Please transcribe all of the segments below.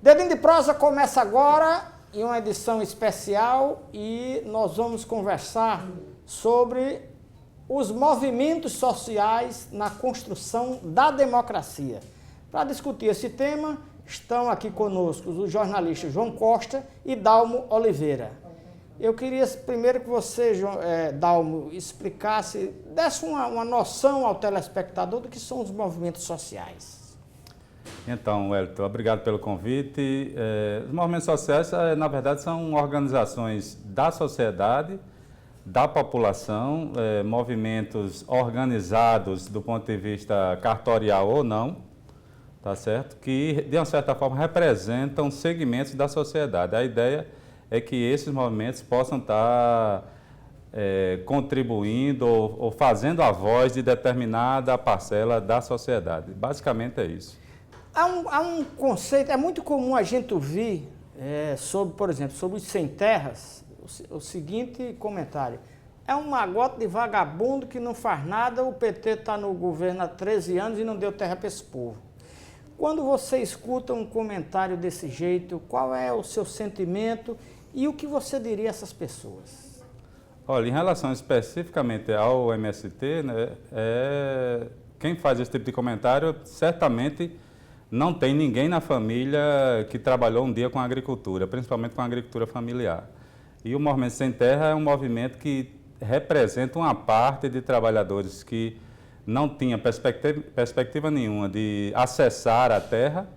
Dedinho de Prosa começa agora em uma edição especial e nós vamos conversar sobre os movimentos sociais na construção da democracia. Para discutir esse tema, estão aqui conosco os jornalistas João Costa e Dalmo Oliveira. Eu queria primeiro que você, Dalmo, explicasse, desse uma noção ao telespectador do que são os movimentos sociais. Então, Wellington, obrigado pelo convite. Os movimentos sociais, na verdade, são organizações da sociedade, da população, movimentos organizados do ponto de vista cartorial ou não, tá certo? Que, de uma certa forma, representam segmentos da sociedade. A ideia é que esses movimentos possam estar contribuindo ou fazendo a voz de determinada parcela da sociedade. Basicamente é isso. Há um conceito, é muito comum a gente ouvir, sobre, por exemplo, sobre os sem terras, o seguinte comentário: é um magote de vagabundo que não faz nada, o PT está no governo há 13 anos e não deu terra para esse povo. Quando você escuta um comentário desse jeito, qual é o seu sentimento e o que você diria a essas pessoas? Olha, em relação especificamente ao MST, né, quem faz esse tipo de comentário certamente não tem ninguém na família que trabalhou um dia com a agricultura, principalmente com a agricultura familiar. E o Movimento Sem Terra é um movimento que representa uma parte de trabalhadores que não tinha perspectiva nenhuma de acessar a terra,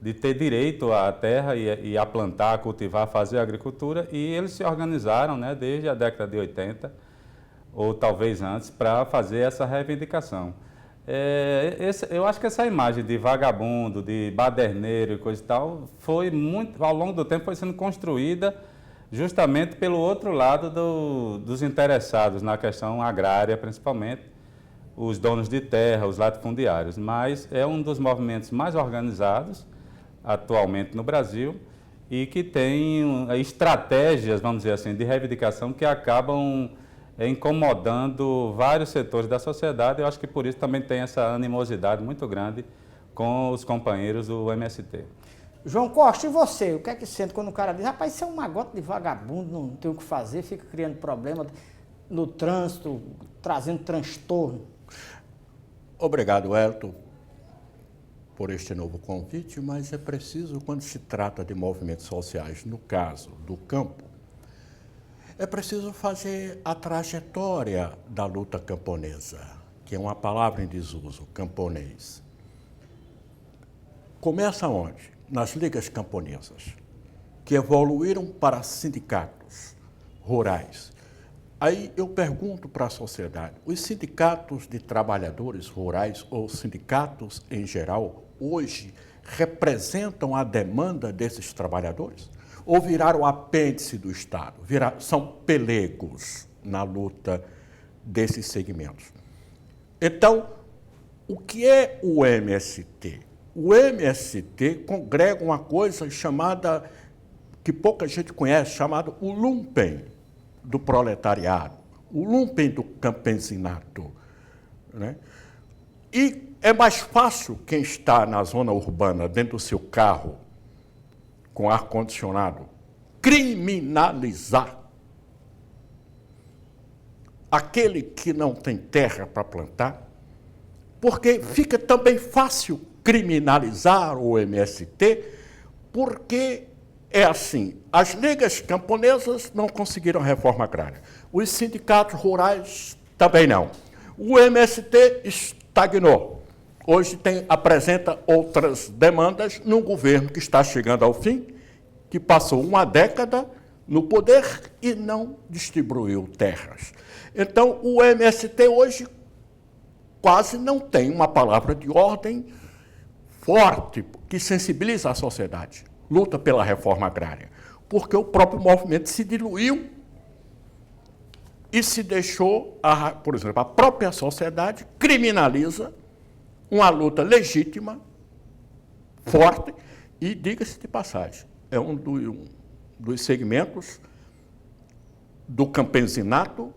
de ter direito à terra e a plantar, a cultivar, a fazer a agricultura, e eles se organizaram, né, desde a década de 80, ou talvez antes, para fazer essa reivindicação. Eu acho que essa imagem de vagabundo, de baderneiro e coisa e tal, foi muito, ao longo do tempo foi sendo construída justamente pelo outro lado dos interessados na questão agrária, principalmente os donos de terra, os latifundiários. Mas é um dos movimentos mais organizados atualmente no Brasil e que tem estratégias, vamos dizer assim, de reivindicação que acabam incomodando vários setores da sociedade. Eu acho que por isso também tem essa animosidade muito grande com os companheiros do MST. João Costa, e você? O que é que sente quando o cara diz: rapaz, isso é um magote de vagabundo, não tem o que fazer, fica criando problema no trânsito, trazendo transtorno? Obrigado, Wellington, por este novo convite, mas é preciso, quando se trata de movimentos sociais, no caso do campo, é preciso fazer a trajetória da luta camponesa, que é uma palavra em desuso, camponês. Começa onde? Nas ligas camponesas, que evoluíram para sindicatos rurais. Aí eu pergunto para a sociedade: os sindicatos de trabalhadores rurais ou sindicatos em geral, hoje, representam a demanda desses trabalhadores? Ou viraram apêndice do Estado, são pelegos na luta desses segmentos? Então, o que é o MST? O MST congrega uma coisa chamada, que pouca gente conhece, chamada o lumpen do proletariado, o lumpen do campesinato, né? E é mais fácil quem está na zona urbana, dentro do seu carro, com ar-condicionado, criminalizar aquele que não tem terra para plantar, porque fica também fácil criminalizar o MST, porque é assim: as ligas camponesas não conseguiram a reforma agrária, os sindicatos rurais também não, o MST estagnou. Hoje apresenta outras demandas num governo que está chegando ao fim, que passou uma década no poder e não distribuiu terras. Então, o MST hoje quase não tem uma palavra de ordem forte que sensibiliza a sociedade. Luta pela reforma agrária, porque o próprio movimento se diluiu e se deixou, por exemplo, a própria sociedade criminaliza uma luta legítima, forte, e, diga-se de passagem, é um dos segmentos do campesinato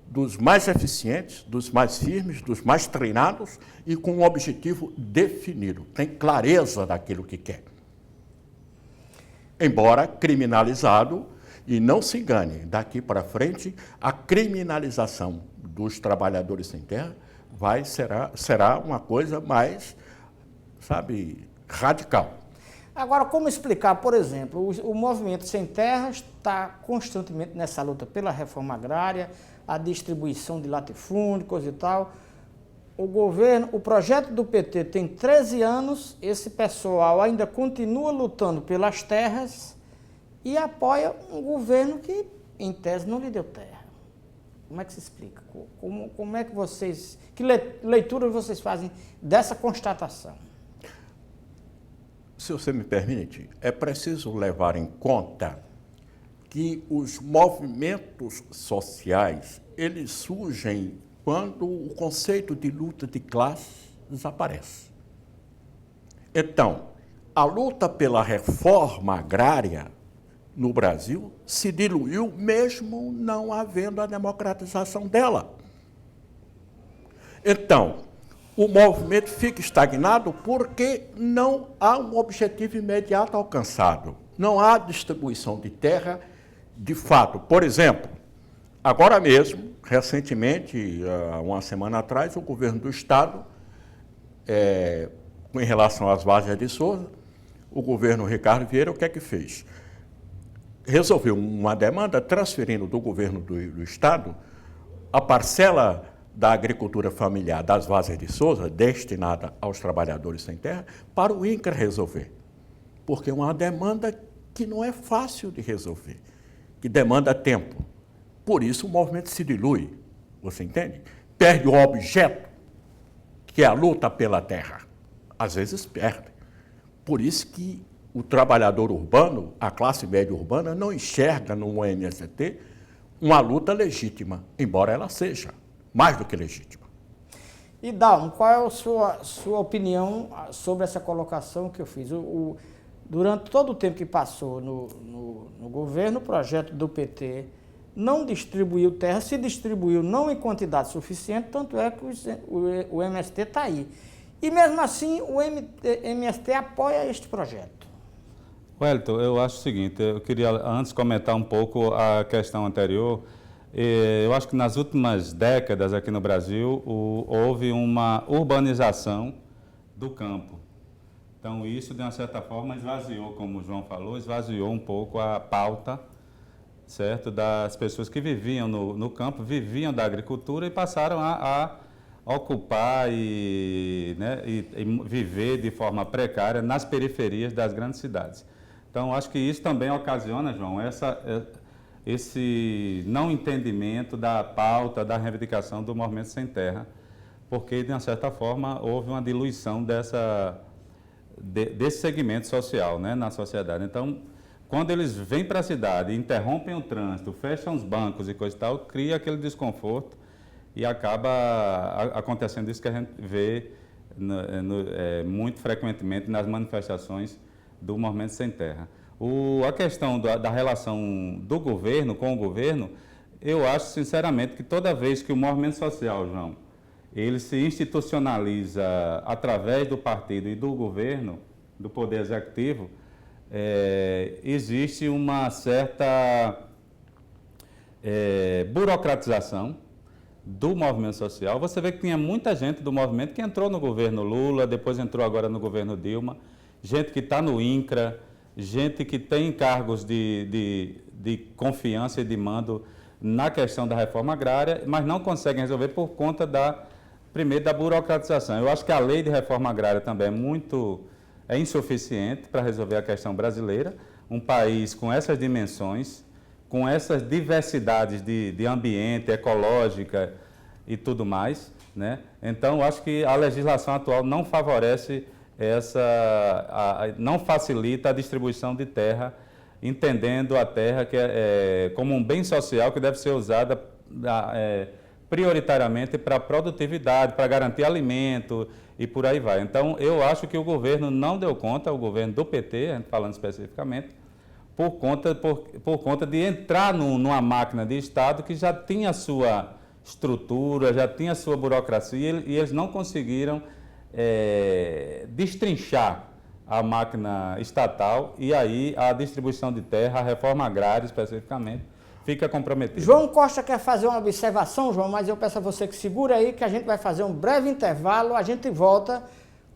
dos mais eficientes, dos mais firmes, dos mais treinados e com um objetivo definido, tem clareza daquilo que quer. embora criminalizado, e não se engane, daqui para frente, a criminalização dos trabalhadores sem terra será uma coisa mais, sabe, radical. Agora, como explicar, por exemplo, o movimento sem terra está constantemente nessa luta pela reforma agrária, a distribuição de latifúndio, coisa e tal. O projeto do PT tem 13 anos, esse pessoal ainda continua lutando pelas terras e apoia um governo que, em tese, não lhe deu terra. Como é que se explica? Como é que vocês... Que leitura vocês fazem dessa constatação? Se você me permite, é preciso levar em conta que os movimentos sociais, eles surgem quando o conceito de luta de classe desaparece. Então, a luta pela reforma agrária no Brasil se diluiu mesmo não havendo a democratização dela. Então, o movimento fica estagnado porque não há um objetivo imediato alcançado. Não há distribuição de terra de fato. Por exemplo, agora mesmo, recentemente, uma semana atrás, o governo do Estado, em relação às Vargas de Souza, o governo Ricardo Vieira, o que é que fez? Resolveu uma demanda transferindo do governo do Estado a parcela da agricultura familiar das Vargas de Souza, destinada aos trabalhadores sem terra, para o INCRA resolver. Porque é uma demanda que não é fácil de resolver, que demanda tempo. Por isso o movimento se dilui, você entende? Perde o objeto, que é a luta pela terra. Às vezes perde. Por isso que o trabalhador urbano, a classe média urbana, não enxerga no MST uma luta legítima, embora ela seja mais do que legítima. E Dalmo, qual é a sua opinião sobre essa colocação que eu fiz? Durante todo o tempo que passou no governo, o projeto do PT não distribuiu terra, se distribuiu não em quantidade suficiente, tanto é que o MST está aí. E mesmo assim, o MST apoia este projeto. Wellington, eu acho o seguinte, eu queria antes comentar um pouco a questão anterior. Eu acho que nas últimas décadas aqui no Brasil houve uma urbanização do campo. Então isso, de uma certa forma, esvaziou, como o João falou, esvaziou um pouco a pauta, certo, das pessoas que viviam no campo, viviam da agricultura e passaram a ocupar e viver de forma precária nas periferias das grandes cidades. Então acho que isso também ocasiona, João, esse não entendimento da pauta, da reivindicação do movimento sem terra, porque, de uma certa forma, houve uma diluição desse segmento social, né, na sociedade. Então, quando eles vêm para a cidade, interrompem o trânsito, fecham os bancos e coisa e tal, cria aquele desconforto e acaba acontecendo isso que a gente vê muito frequentemente nas manifestações do movimento sem terra. A questão da relação do governo com o governo, eu acho sinceramente que toda vez que o movimento social, João, ele se institucionaliza através do partido e do governo, do poder executivo, existe uma certa burocratização do movimento social. Você vê que tinha muita gente do movimento que entrou no governo Lula, depois entrou agora no governo Dilma, gente que está no INCRA, gente que tem cargos de confiança e de mando na questão da reforma agrária, mas não conseguem resolver por conta primeiro da burocratização. Eu acho que a lei de reforma agrária também é insuficiente para resolver a questão brasileira. Um país com essas dimensões, com essas diversidades de ambiente, ecológica e tudo mais, né? Então, eu acho que a legislação atual não favorece não facilita a distribuição de terra, entendendo a terra como um bem social que deve ser usada prioritariamente para a produtividade, para garantir alimento e por aí vai. Então, eu acho que o governo não deu conta, o governo do PT, falando especificamente, por conta de entrar numa máquina de Estado que já tinha a sua estrutura, já tinha a sua burocracia e eles não conseguiram destrinchar a máquina estatal e aí a distribuição de terra, a reforma agrária especificamente, fica comprometida. João Costa quer fazer uma observação, João, mas eu peço a você que segura aí, que a gente vai fazer um breve intervalo, a gente volta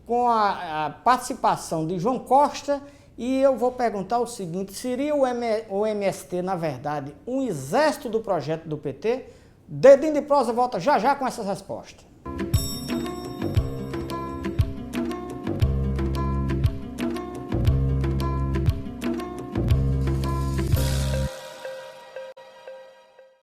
com a participação de João Costa e eu vou perguntar o seguinte, seria o MST, na verdade, um exército do projeto do PT? Dedinho de Prosa volta já já com essas respostas.